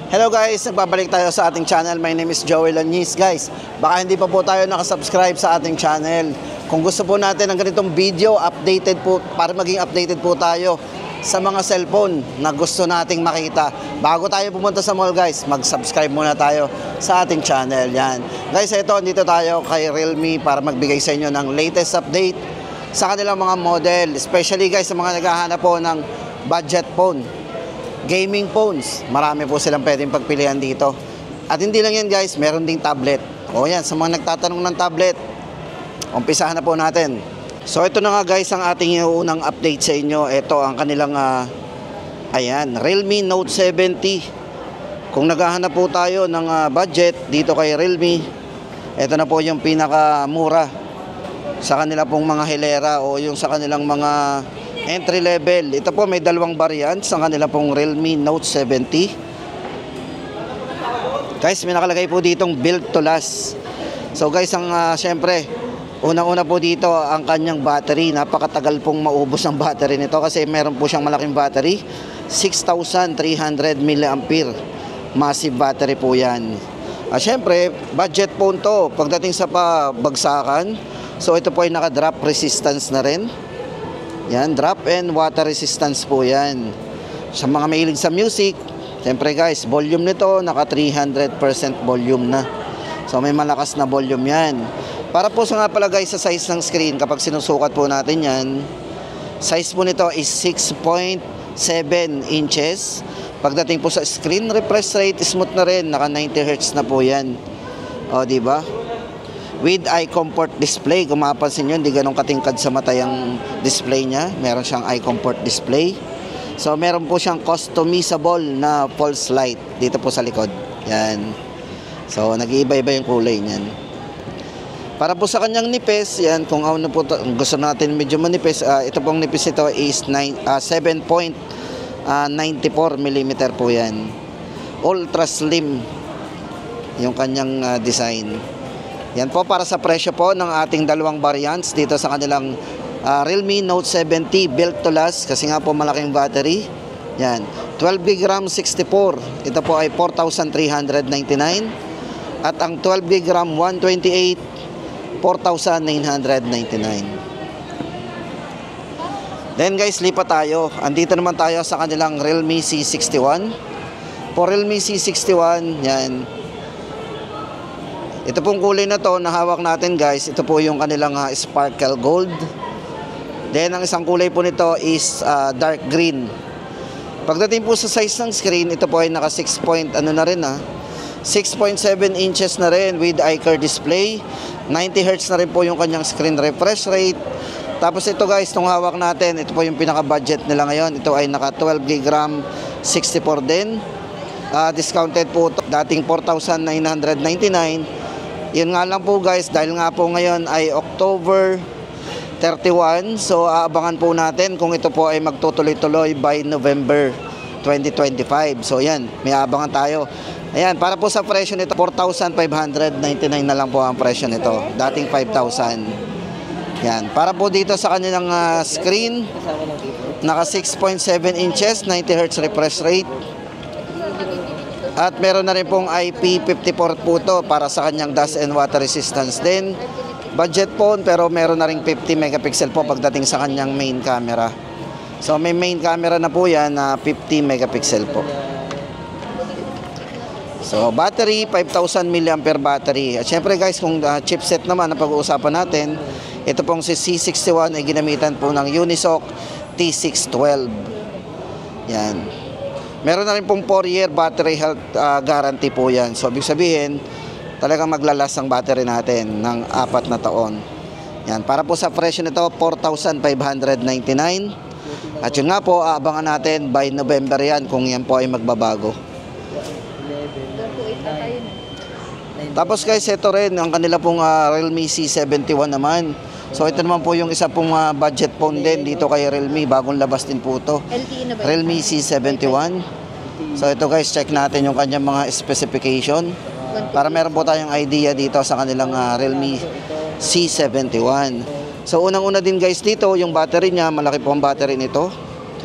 Hello guys, nagbabalik tayo sa ating channel. My name is Joel Lanis. Guys, baka hindi pa po tayo nakasubscribe sa ating channel. Kung gusto po natin ng ganitong video, updated po, para maging updated po tayo sa mga cellphone na gusto nating makita. Bago tayo pumunta sa mall guys, mag-subscribe muna tayo sa ating channel. Yan. Guys, ito, dito tayo kay Realme para magbigay sa inyo ng latest update sa kanilang mga model. Especially guys, sa mga naghahanap po ng budget phone. Gaming phones, marami po silang pwedeng pagpilian dito. At hindi lang yan guys, meron ding tablet. O yan, sa mga nagtatanong ng tablet, umpisahan na po natin. So ito na nga guys ang ating unang update sa inyo. Ito ang kanilang, ayan, Realme Note 70. Kung naghahanap po tayo ng budget dito kay Realme, ito na po yung pinakamura sa kanila pong mga hilera o yung sa kanilang mga entry level. Ito po may dalawang variants ang kanila pong Realme Note 70. Guys, may nakalagay po ditong built to last. So guys, ang syempre, unang-una po dito ang kanyang battery. Napakatagal pong maubos ang battery nito kasi meron po siyang malaking battery. 6,300 mAh. Massive battery po yan. Syempre, budget phone to. Pagdating sa pabagsakan, so ito po ay naka-drop resistance na rin. Yan, drop and water resistance po yan. Sa mga mahilig sa music, siyempre guys, volume nito, naka 300% volume na. So may malakas na volume yan. Para po sa nga pala guys sa size ng screen, kapag sinusukat po natin yan, size po nito is 6.7 inches. Pagdating po sa screen refresh rate, smooth na rin, naka 90 Hz na po yan. O, diba? With eye comfort display, kung mapapansin nyo, hindi ganun katingkad sa mata yung display niya. Meron siyang eye comfort display. So, meron po siyang customizable na false light dito po sa likod. Yan. So, nag-iiba-iba yung kulay niyan. Para po sa kanyang nipis, yan, kung ano po gusto natin medyo manipis, ito pong nipis ito is 7.94 mm po yan. Ultra slim yung kanyang design. Yan po para sa presyo po ng ating dalawang variants dito sa kanilang Realme Note 70 built to last kasi nga po malaking battery. Yan, 12GB RAM 64. Ito po ay 4,399 at ang 12GB RAM 128 4,999. Then guys, lipat tayo. Andito naman tayo sa kanilang Realme C61. For Realme C61, yan. Ito pong kulay na to na hawak natin guys, ito po yung kanilang sparkle gold. Then ang isang kulay po nito is dark green. Pagdating po sa size ng screen, ito po ay naka 6.7 inches na rin with iCar display. 90 Hz na rin po yung kanyang screen refresh rate. Tapos ito guys, itong hawak natin, ito po yung pinaka budget nila ngayon. Ito ay naka 12GB RAM 64 din. Discounted po ito, dating 4,999. Yun nga lang po guys, dahil nga po ngayon ay October 31, so aabangan po natin kung ito po ay magtutuloy-tuloy by November 2025. So yan, may aabangan tayo. Ayan, para po sa presyo nito, 4,599 na lang po ang presyo nito, dating 5,000. Yan, para po dito sa kanilang screen, naka 6.7 inches, 90 Hz refresh rate. At meron na rin pong IP54 po to para sa kanyang dust and water resistance din. Budget phone pero meron na rin 50 megapixel po pagdating sa kanyang main camera. So may main camera na po yan na 50 megapixel po. So battery, 5,000 mAh battery. At syempre guys, kung chipset naman na pag-uusapan natin, ito pong si C61 ay ginamitan po ng Unisoc T612. Yan. Meron na rin pong 4-year battery health guarantee po yan. So, ibig sabihin, talagang maglalas ang battery natin ng 4 na taon. Yan. Para po sa presyo nito, 4,599. At yun nga po, aabangan natin by November yan kung yan po ay magbabago. Tapos guys, ito rin, ang kanila pong Realme C71 naman. So ito naman po yung isa pong budget phone din dito kay Realme, bagong labas din po ito. Realme C71. So ito guys, check natin yung kanyang mga specification para meron po tayong idea dito sa kanilang Realme C71. So unang-una din guys dito, yung battery niya, malaki po ang battery nito.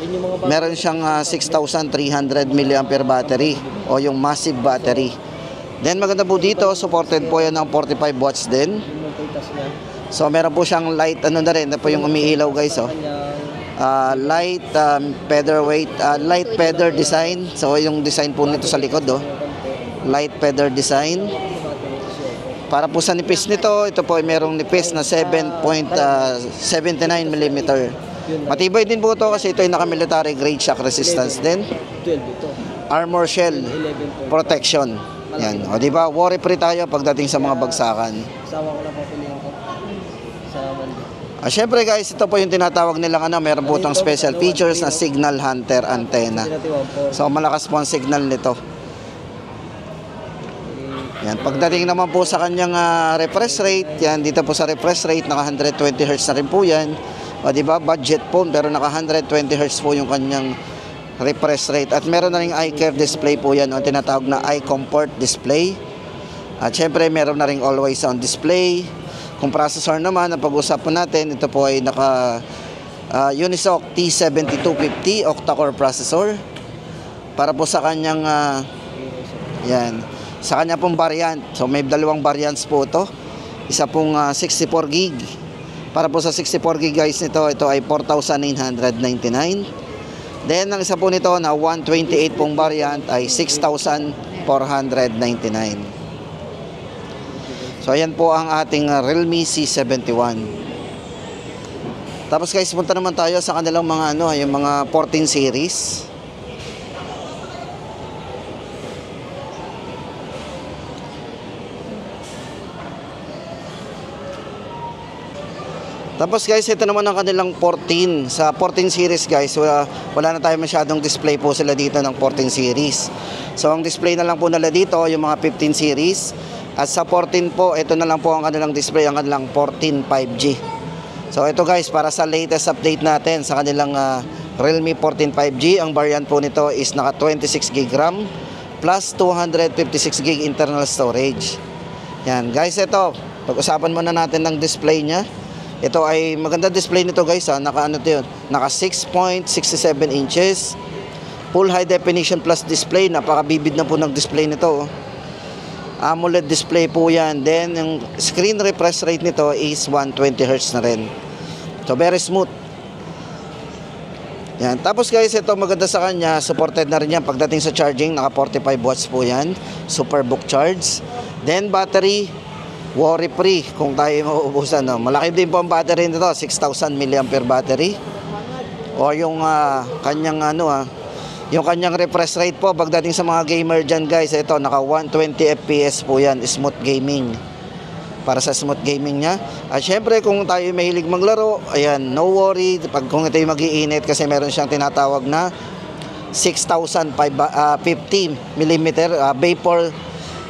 Yun yung mga Meron siyang 6,300 mAh battery o yung massive battery. Then maganda po dito, supported po yan ng 45 watts din. yung multitask niya. So meron po siyang light ano na rin, na po yung umiilaw guys oh. Kanyang Light featherweight, light feather design. So yung design po nito sa likod oh. Light feather design. Para po sa nipis nito, ito po ay merong nipis na 7.79 mm. Matibay din po ito kasi ito ay naka-military grade shock resistance din. 12 ito. Armor shell 11 protection. Yan. O di ba? Worry free tayo pagdating sa mga bagsakan. Asawa ko lang papiliin ko sa Monday. Syempre guys, ito po yung tinatawag nilang ano, meron po itong special features na signal hunter antenna. So malakas po ang signal nito. Yan, pagdating naman po sa kanyang refresh rate, yan dito po sa refresh rate naka 120 Hz na rin po yan. O di ba? Budget phone pero naka 120 Hz po yung kanyang refresh rate. At meron na ring eye care display po yan, o tinatawag na eye comfort display. At syempre meron na ring always on display. Kung processor naman, ang pag-usapan natin, ito po ay naka Unisoc T7250 octa-core processor. Para po sa kanyang yan, sa kanya pong variant. So may dalawang variants po ito. Isa pong 64 gig. Para po sa 64 gig guys nito, ito ay 4,999. Then ang isa po nito na 128 pong variant ay 6,499. So ayan po ang ating Realme C71. Tapos guys, punta naman tayo sa kanilang mga ano, yung mga 14 series. Tapos guys, ito naman ang kanilang 14. Sa 14 series guys, wala na tayo masyadong display po sila dito ng 14 series. So ang display na lang po nila dito, yung mga 15 series. At sa 14 po, ito na lang po ang kanilang display, ang kanilang 14 5G. So ito guys, para sa latest update natin sa kanilang Realme 14 5G, ang variant po nito is naka 26 GB RAM plus 256 GB internal storage. Yan guys, ito, pag-usapan muna natin ng display niya. Ito ay maganda display nito guys ha. Naka ano 'to? Naka 6.67 inches. Full high definition plus display. Napakabibid na po ng display nito. AMOLED display po 'yan. Then yung screen refresh rate nito is 120 Hz na rin. So very smooth. Yan. Tapos guys, ito maganda sa kanya, supported na rin yan pagdating sa charging, naka 45 watts po 'yan. Superbook charge. Then battery, worry free kung tayo mauubusan. No? Malaki din po ang battery nito, 6,000 mAh battery. O yung kanyang yung kanyang refresh rate po pagdating sa mga gamer dyan guys, ito naka 120 FPS po yan, smooth gaming. Para sa smooth gaming niya. At syempre kung tayo mahilig maglaro, ayan, no worry pag kung ito yung mag-iinit kasi meron siyang tinatawag na 6,050 mm vapor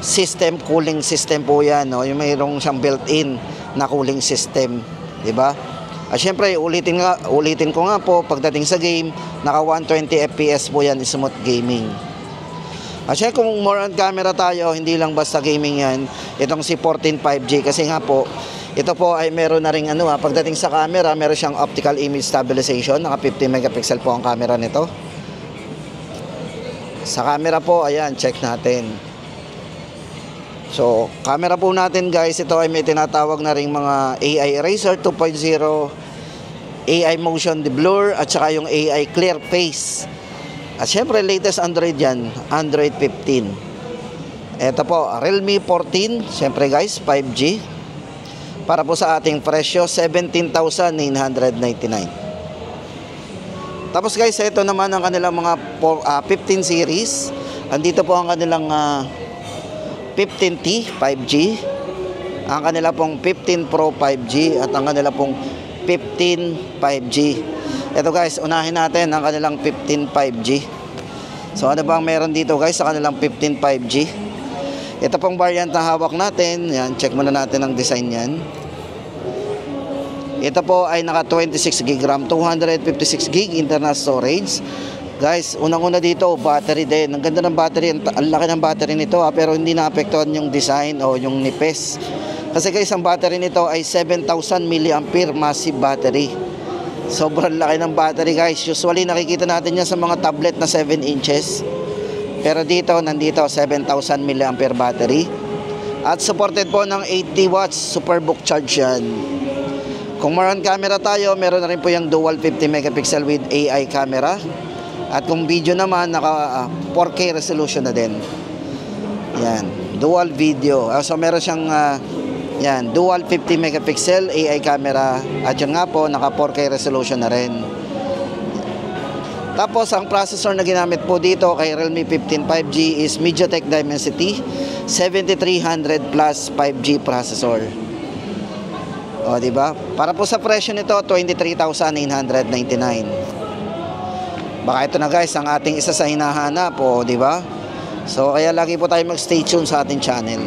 system, cooling system po yan, no? Yung mayroong siyang built-in na cooling system, di ba? At syempre, ulitin ko nga po, pagdating sa game, naka 120 FPS po yan, smooth gaming. At syempre, kung more on camera tayo, hindi lang basta gaming yan, itong si 14 5G, kasi nga po, ito po ay meron na ring pagdating sa camera, meron siyang optical image stabilization, naka 50 megapixel po ang camera nito. Sa camera po, ayan, check natin. So, camera po natin guys, ito ay may tinatawag na ring mga AI Eraser 2.0, AI Motion Deblur, at saka yung AI Clear Face. At syempre, latest Android yan, Android 15. Ito po, Realme 14, syempre guys, 5G. Para po sa ating presyo, 17,999. Tapos guys, ito naman ang kanilang mga 15 series. Andito po ang kanilang 15T 5G, ang kanila pong 15 Pro 5G, at ang kanila pong 15 5G. Ito guys, unahin natin ang kanilang 15 5G. So ano bang meron dito guys sa kanilang 15 5G? Ito pong variant na hawak natin, yan, check muna natin ang design yan. Ito po ay naka 26 GB RAM, 256 GB internal storage. Guys, unang-una dito, battery din. Ang ganda ng battery, ang laki ng battery nito pero hindi naapektuhan yung design o yung nipis. Kasi guys, ang battery nito ay 7,000 mAh massive battery. Sobrang laki ng battery guys. Usually nakikita natin yan sa mga tablet na 7 inches. Pero dito, nandito 7,000 mAh battery. At supported po ng 80 watts Superbook charge yan. Kung front camera tayo, meron na rin po yung dual 50 megapixel with AI camera. At kung video naman, naka 4K resolution na din. Yan, dual video. So meron siyang yan, dual 50 megapixel AI camera. At yun nga po, naka 4K resolution na rin. Tapos ang processor na ginamit po dito kay Realme 15 5G is MediaTek Dimensity 7300 plus 5G processor. O, di ba? Para po sa presyo nito, 23,999. Baka ito na guys, ang ating isa sa hinahanap po, di ba? So, kaya lagi po tayo mag-stay tuned sa ating channel.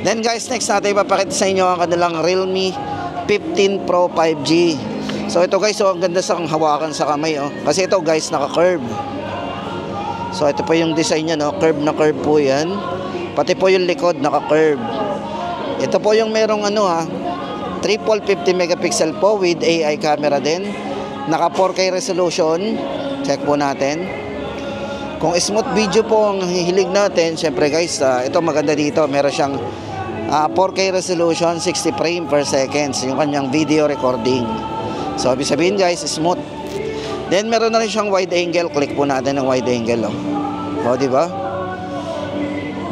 Then guys, next natin ipapakita sa inyo ang kanilang Realme 15 Pro 5G. So, ito guys, ang ganda sa hawakan sa kamay, oh. Kasi ito guys, naka-curve. So, ito po yung design niya, no? Curve na curve po yan. Pati po yung likod, naka-curve. Ito po yung merong triple 50 megapixel po with AI camera din. Naka 4K resolution. Check po natin. Kung smooth video po ang hihilig natin, syempre guys, ito maganda dito. Meron siyang 4K resolution, 60 frame per second. Yung kanyang video recording. So, ibig sabihin guys, smooth. Then, meron na rin siyang wide angle. Click po natin ng wide angle. O, diba?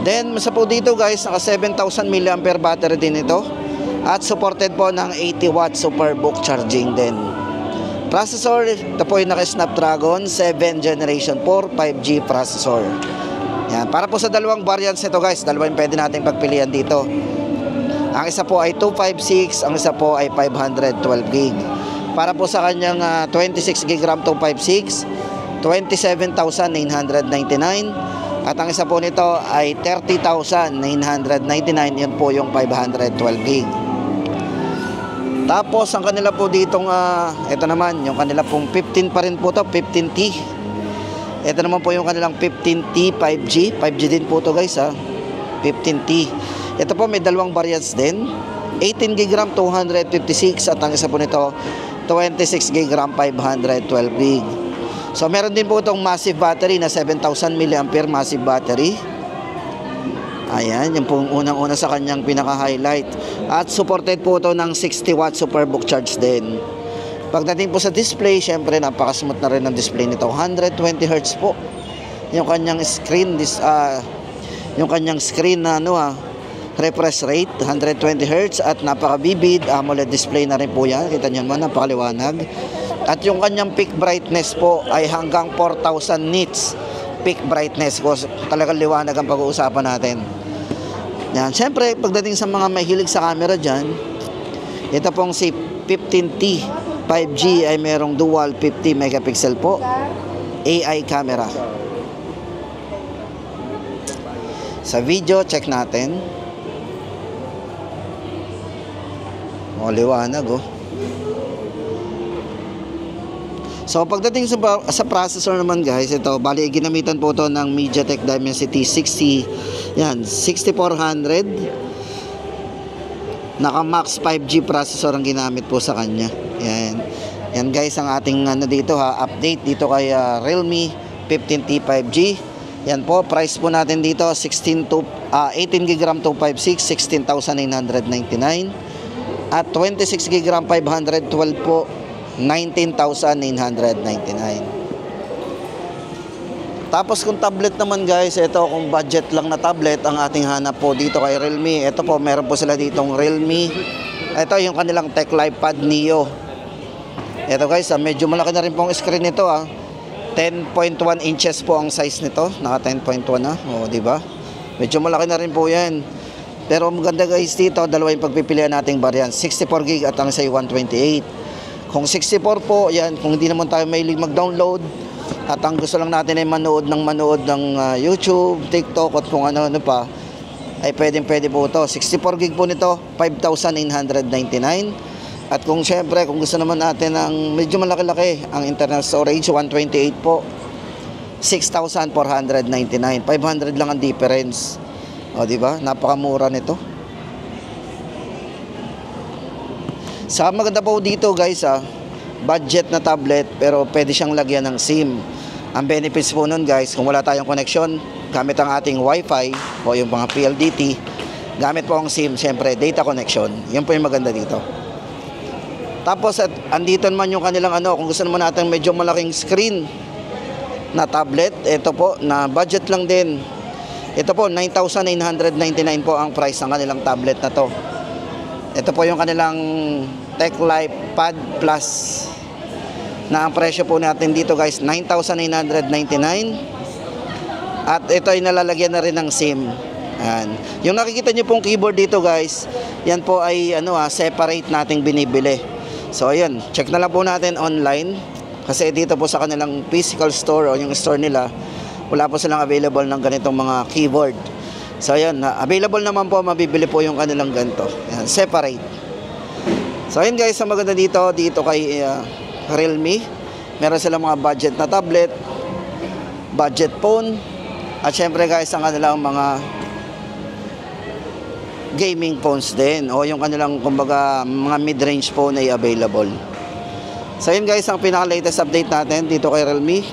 Then, sa po dito guys, naka 7,000 mAh battery din ito. At supported po ng 80 watt Superbook charging din. Processor, ito po yung naka Snapdragon 7 Generation 4 5G processor. Yan. Para po sa dalawang variants nito guys, dalawa yung pwede natin pagpilian dito. Ang isa po ay 256, ang isa po ay 512GB. Para po sa kanyang 26GB RAM 256, 27,999. At ang isa po nito ay 30,999. Yan po yung 512GB. Tapos ang kanila po ditong ito naman, yung kanila pong 15 pa rin po to, 15T. Ito naman po yung kanilang 15T 5G. 5G din po to guys, 15T. Ito po may dalawang variants din. 18GB RAM 256 at ang isa po nito 26GB RAM 512GB. So meron din po itong massive battery na 7,000 mAh massive battery. Ayan, yung pong unang-una sa kanyang pinaka-highlight. At supported po ito ng 60 watt Superbook charge din. Pagdating po sa display, syempre napaka-smooth na rin ang display nito. 120Hz po yung kanyang screen, yung kanyang screen na refresh rate, 120Hz at napaka-vivid AMOLED display na rin po yan. Kita nyo naman, napakaliwanag. At yung kanyang peak brightness po ay hanggang 4,000 nits peak brightness. Talagang liwanag ang pag-uusapan natin. Yan. Siyempre, pagdating sa mga mahilig sa camera dyan, ito pong si 15T 5G ay merong dual 50 megapixel po AI camera. Sa video, check natin. Liwanag So pagdating sa processor naman guys, ito bali ginamitan po to ng MediaTek Dimensity 6400. Naka Max 5G processor ang ginamit po sa kanya. Yan guys ang ating dito update dito kay Realme 15T 5G. Yan po, price po natin dito 18GB RAM 256, 16,999. At 26GB RAM 512 po, 19,999. Tapos kung tablet naman guys, ito kung budget lang na tablet ang ating hanap po dito kay Realme. Ito po, meron po sila ditong Realme. Ito yung kanilang Tech Live Pad Neo. Ito guys, medyo malaki na rin pong screen nito 10.1 inches po ang size nito. Naka 10.1 na. O, diba? Medyo malaki na rin po yan. Pero maganda guys dito, dalawa yung pagpipilian nating variant. 64GB at ang isa 128. Kung 64 po, yan. Kung hindi naman tayo mahilig mag-download at ang gusto lang natin ay manood ng YouTube, TikTok at kung ano-ano pa, ay pwede po ito. 64GB po nito, 5,999. At kung syempre, kung gusto naman natin ng medyo malaki-laki, ang internal storage, 128 po, 6,499. 500 lang ang difference. O, diba? Napakamura nito. Sa maganda po dito, guys, budget na tablet pero pwede siyang lagyan ng SIM. Ang benefits po nun guys, kung wala tayong connection, gamit ang ating Wi-Fi o yung mga PLDT, gamit po ang SIM, syempre data connection. Yun po yung maganda dito. Tapos andito naman yung kanilang kung gusto naman natin medyo malaking screen na tablet, ito po na budget lang din. Ito po 9,999 po ang price ng kanilang tablet na to. Ito po yung kanilang Tech Life Pad Plus na ang presyo po natin dito guys 9,999 at ito ay nalalagyan na rin ng SIM. Yan. Yung nakikita nyo pong keyboard dito guys, yan po ay separate nating binibili. So ayun, check na lang po natin online kasi dito po sa kanilang physical store o yung store nila, wala po silang available ng ganitong mga keyboard. So ayun, available naman po, mabibili po yung kanilang ganito. Yan, separate. So ayun guys, ang maganda dito kay Realme, meron silang mga budget na tablet, budget phone, at syempre guys, ang kanilang mga gaming phones din o yung kanilang kumbaga mga mid-range phone ay available. So yun guys, ang pinaka-latest update natin dito kay Realme.